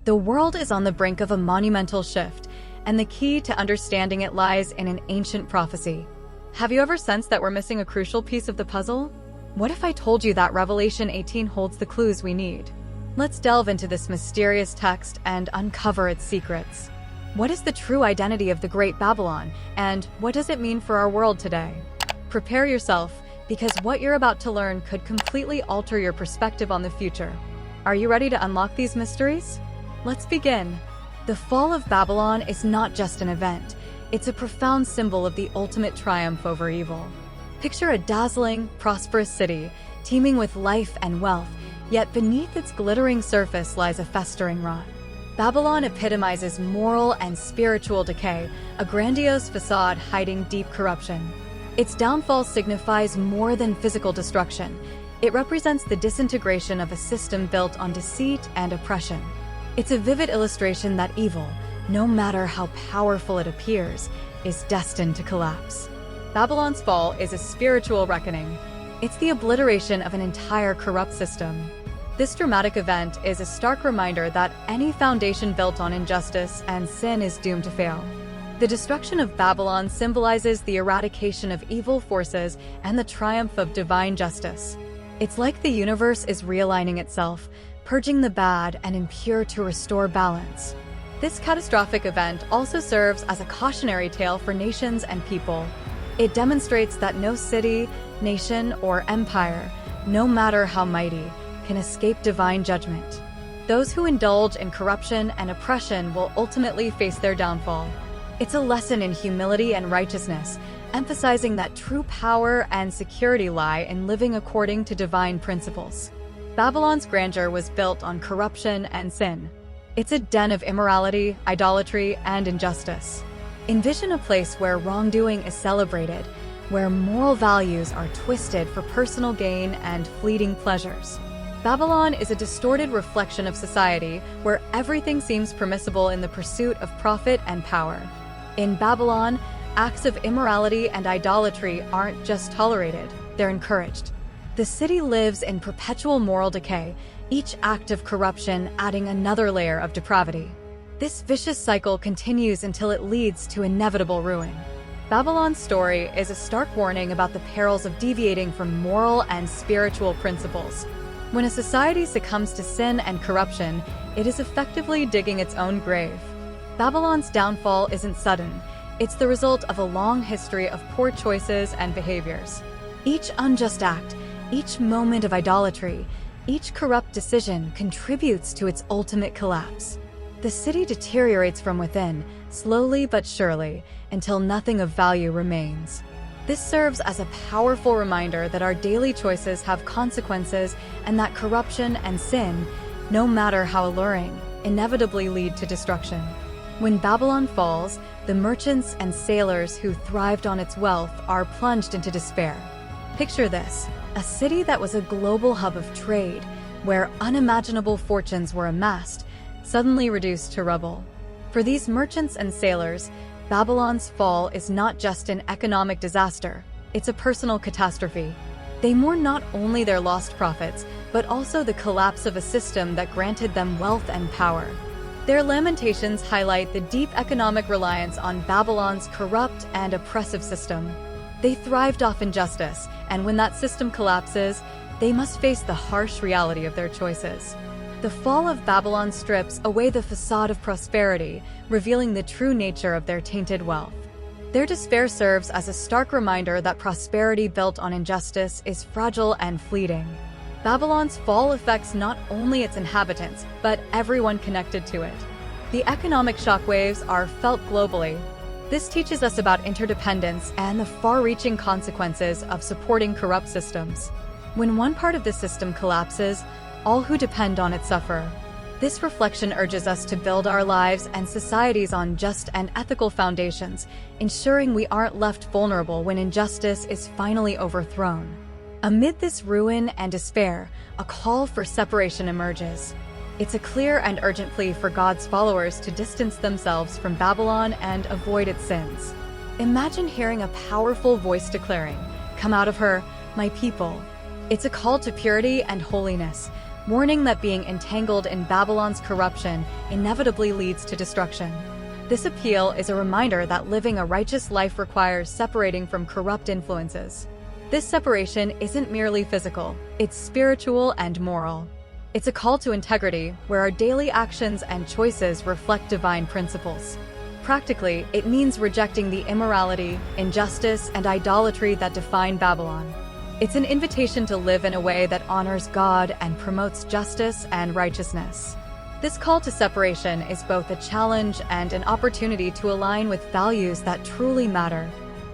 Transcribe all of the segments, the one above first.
The world is on the brink of a monumental shift, and the key to understanding it lies in an ancient prophecy. Have you ever sensed that we're missing a crucial piece of the puzzle? What if I told you that Revelation 18 holds the clues we need? Let's delve into this mysterious text and uncover its secrets. What is the true identity of the Great Babylon, and what does it mean for our world today? Prepare yourself, because what you're about to learn could completely alter your perspective on the future. Are you ready to unlock these mysteries? Let's begin. The fall of Babylon is not just an event. It's a profound symbol of the ultimate triumph over evil. Picture a dazzling, prosperous city, teeming with life and wealth, yet beneath its glittering surface lies a festering rot. Babylon epitomizes moral and spiritual decay, a grandiose facade hiding deep corruption. Its downfall signifies more than physical destruction. It represents the disintegration of a system built on deceit and oppression. It's a vivid illustration that evil, no matter how powerful it appears, is destined to collapse. Babylon's fall is a spiritual reckoning. It's the obliteration of an entire corrupt system. This dramatic event is a stark reminder that any foundation built on injustice and sin is doomed to fail. The destruction of Babylon symbolizes the eradication of evil forces and the triumph of divine justice. It's like the universe is realigning itself, purging the bad and impure to restore balance. This catastrophic event also serves as a cautionary tale for nations and people. It demonstrates that no city, nation, or empire, no matter how mighty, can escape divine judgment. Those who indulge in corruption and oppression will ultimately face their downfall. It's a lesson in humility and righteousness, emphasizing that true power and security lie in living according to divine principles. Babylon's grandeur was built on corruption and sin. It's a den of immorality, idolatry, and injustice. Envision a place where wrongdoing is celebrated, where moral values are twisted for personal gain and fleeting pleasures. Babylon is a distorted reflection of society where everything seems permissible in the pursuit of profit and power. In Babylon, acts of immorality and idolatry aren't just tolerated, they're encouraged. The city lives in perpetual moral decay, each act of corruption adding another layer of depravity. This vicious cycle continues until it leads to inevitable ruin. Babylon's story is a stark warning about the perils of deviating from moral and spiritual principles. When a society succumbs to sin and corruption, it is effectively digging its own grave. Babylon's downfall isn't sudden. It's the result of a long history of poor choices and behaviors. Each unjust act, each moment of idolatry, each corrupt decision contributes to its ultimate collapse. The city deteriorates from within, slowly but surely, until nothing of value remains. This serves as a powerful reminder that our daily choices have consequences and that corruption and sin, no matter how alluring, inevitably lead to destruction. When Babylon falls, the merchants and sailors who thrived on its wealth are plunged into despair. Picture this: a city that was a global hub of trade, where unimaginable fortunes were amassed, suddenly reduced to rubble. For these merchants and sailors, Babylon's fall is not just an economic disaster, it's a personal catastrophe. They mourn not only their lost profits, but also the collapse of a system that granted them wealth and power. Their lamentations highlight the deep economic reliance on Babylon's corrupt and oppressive system. They thrived off injustice, and when that system collapses, they must face the harsh reality of their choices. The fall of Babylon strips away the facade of prosperity, revealing the true nature of their tainted wealth. Their despair serves as a stark reminder that prosperity built on injustice is fragile and fleeting. Babylon's fall affects not only its inhabitants, but everyone connected to it. The economic shockwaves are felt globally. This teaches us about interdependence and the far-reaching consequences of supporting corrupt systems. When one part of the system collapses, all who depend on it suffer. This reflection urges us to build our lives and societies on just and ethical foundations, ensuring we aren't left vulnerable when injustice is finally overthrown. Amid this ruin and despair, a call for separation emerges. It's a clear and urgent plea for God's followers to distance themselves from Babylon and avoid its sins. Imagine hearing a powerful voice declaring, "Come out of her, my people." It's a call to purity and holiness, warning that being entangled in Babylon's corruption inevitably leads to destruction. This appeal is a reminder that living a righteous life requires separating from corrupt influences. This separation isn't merely physical, it's spiritual and moral. It's a call to integrity, where our daily actions and choices reflect divine principles. Practically, it means rejecting the immorality, injustice, and idolatry that define Babylon. It's an invitation to live in a way that honors God and promotes justice and righteousness. This call to separation is both a challenge and an opportunity to align with values that truly matter.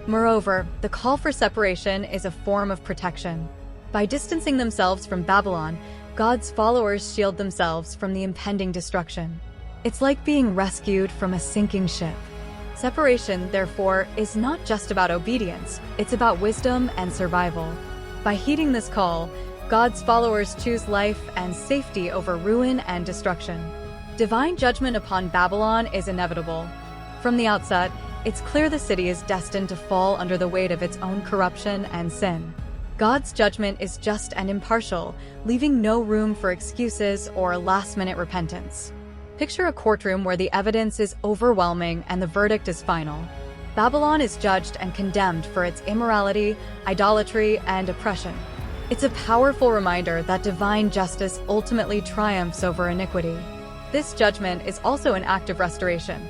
Moreover, the call for separation is a form of protection. By distancing themselves from Babylon, God's followers shield themselves from the impending destruction. It's like being rescued from a sinking ship. Separation, therefore, is not just about obedience, it's about wisdom and survival. By heeding this call, God's followers choose life and safety over ruin and destruction. Divine judgment upon Babylon is inevitable. From the outset, it's clear the city is destined to fall under the weight of its own corruption and sin. God's judgment is just and impartial, leaving no room for excuses or last-minute repentance. Picture a courtroom where the evidence is overwhelming and the verdict is final. Babylon is judged and condemned for its immorality, idolatry, and oppression. It's a powerful reminder that divine justice ultimately triumphs over iniquity. This judgment is also an act of restoration.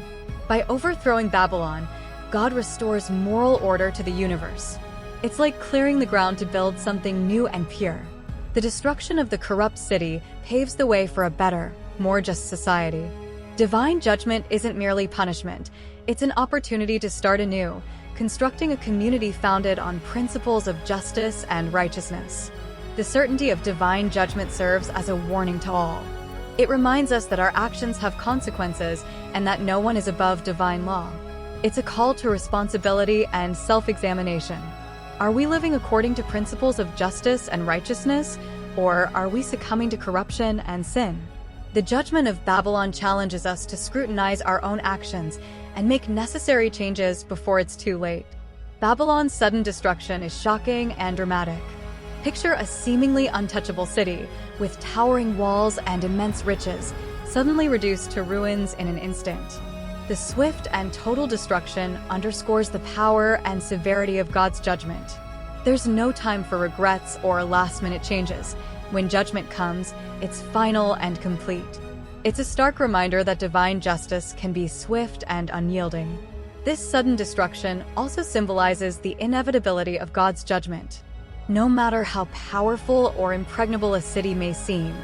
By overthrowing Babylon, God restores moral order to the universe. It's like clearing the ground to build something new and pure. The destruction of the corrupt city paves the way for a better, more just society. Divine judgment isn't merely punishment, it's an opportunity to start anew, constructing a community founded on principles of justice and righteousness. The certainty of divine judgment serves as a warning to all. It reminds us that our actions have consequences and that no one is above divine law. It's a call to responsibility and self-examination. Are we living according to principles of justice and righteousness, or are we succumbing to corruption and sin? The judgment of Babylon challenges us to scrutinize our own actions and make necessary changes before it's too late. Babylon's sudden destruction is shocking and dramatic. Picture a seemingly untouchable city, with towering walls and immense riches, suddenly reduced to ruins in an instant. The swift and total destruction underscores the power and severity of God's judgment. There's no time for regrets or last-minute changes. When judgment comes, it's final and complete. It's a stark reminder that divine justice can be swift and unyielding. This sudden destruction also symbolizes the inevitability of God's judgment. No matter how powerful or impregnable a city may seem,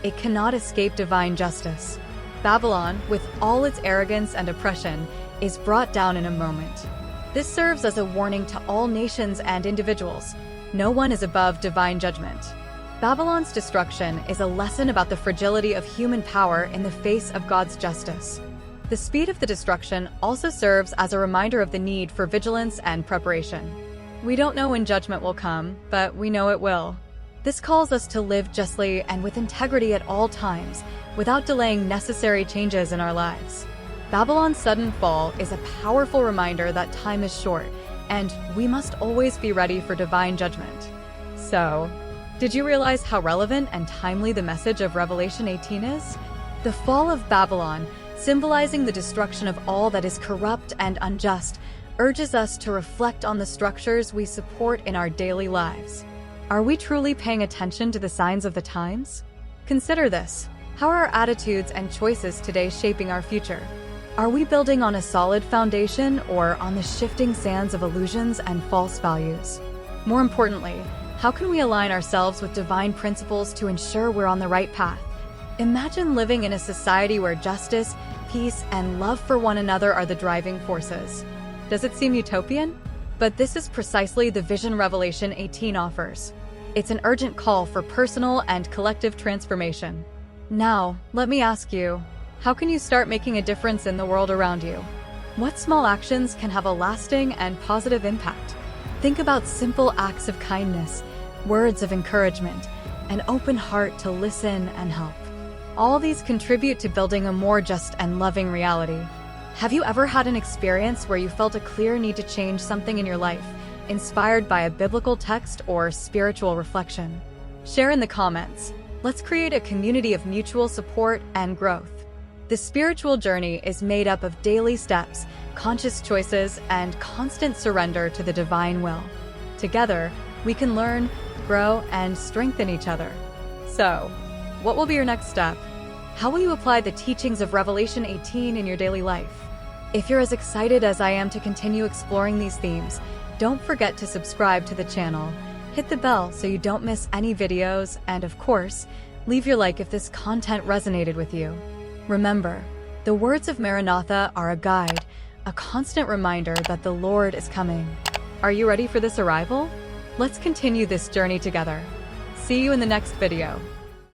it cannot escape divine justice. Babylon, with all its arrogance and oppression, is brought down in a moment. This serves as a warning to all nations and individuals. No one is above divine judgment. Babylon's destruction is a lesson about the fragility of human power in the face of God's justice. The speed of the destruction also serves as a reminder of the need for vigilance and preparation. We don't know when judgment will come, but we know it will. This calls us to live justly and with integrity at all times, without delaying necessary changes in our lives. Babylon's sudden fall is a powerful reminder that time is short, and we must always be ready for divine judgment. So, did you realize how relevant and timely the message of Revelation 18 is? The fall of Babylon, symbolizing the destruction of all that is corrupt and unjust, urges us to reflect on the structures we support in our daily lives. Are we truly paying attention to the signs of the times? Consider this. How are our attitudes and choices today shaping our future? Are we building on a solid foundation or on the shifting sands of illusions and false values? More importantly, how can we align ourselves with divine principles to ensure we're on the right path? Imagine living in a society where justice, peace, and love for one another are the driving forces. Does it seem utopian? But this is precisely the vision Revelation 18 offers. It's an urgent call for personal and collective transformation. Now, let me ask you, how can you start making a difference in the world around you? What small actions can have a lasting and positive impact? Think about simple acts of kindness, words of encouragement, an open heart to listen and help. All these contribute to building a more just and loving reality. Have you ever had an experience where you felt a clear need to change something in your life, inspired by a biblical text or spiritual reflection? Share in the comments. Let's create a community of mutual support and growth. The spiritual journey is made up of daily steps, conscious choices, and constant surrender to the divine will. Together, we can learn, grow, and strengthen each other. So, what will be your next step? How will you apply the teachings of Revelation 18 in your daily life? If you're as excited as I am to continue exploring these themes, don't forget to subscribe to the channel. Hit the bell so you don't miss any videos, and of course, leave your like if this content resonated with you. Remember, the words of Maranatha are a guide, a constant reminder that the Lord is coming. Are you ready for this arrival? Let's continue this journey together. See you in the next video.